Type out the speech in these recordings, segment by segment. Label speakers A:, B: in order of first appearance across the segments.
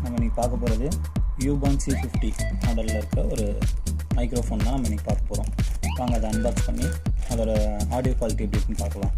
A: நம்ம இன்றைக்கி பார்க்க போகிறது ubon C50 மாடலில் இருக்க ஒரு மைக்ரோஃபோன் தான் நம்ம இன்றைக்கி பார்க்க போகிறோம். வாங்க அதை அன்பாக்ஸ் பண்ணி அதோட ஆடியோ குவாலிட்டி எப்படி இருக்குன்னு பார்க்கலாம்.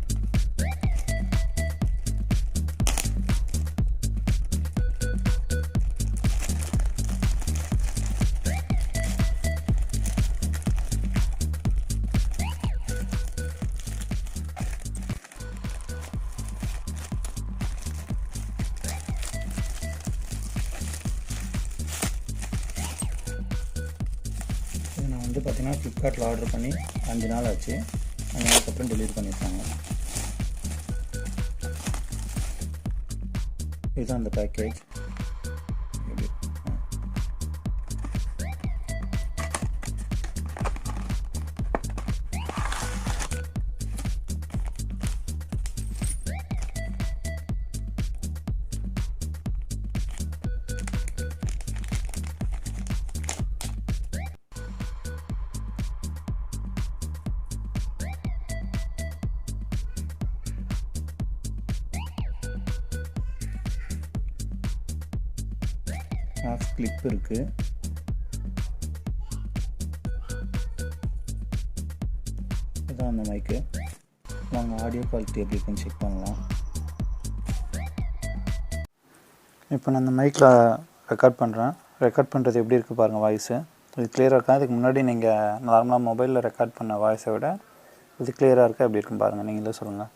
A: நான் பார்த்தீங்கன்னா ஃப்ளிப்கார்ட்டில் ஆர்டர் பண்ணி 5 நாள் ஆச்சு. 5 நாளுக்கு அப்புறம் டெலிவரி பண்ணியிருக்காங்க. இதுதான் அந்த பேக்கேஜ். ஹாஃப் கிளிப் இருக்குது. இதுதான் அந்த மைக்கு. நாங்கள் ஆடியோ குவாலிட்டி எப்படி இருக்குன்னு செக் பண்ணலாம். இப்போ நான் அந்த மைக்கில் ரெக்கார்ட் பண்ணுறேன். ரெக்கார்ட் பண்ணுறது எப்படி இருக்குது பாருங்கள். வாய்ஸு இது கிளியராக இருக்கா? இதுக்கு முன்னாடி நீங்கள் நார்மலாக மொபைலில் ரெக்கார்ட் பண்ண வாய்ஸை விட இது கிளியராக இருக்கா எப்படி இருக்குன்னு பாருங்கள். நீங்களே சொல்லுங்கள்.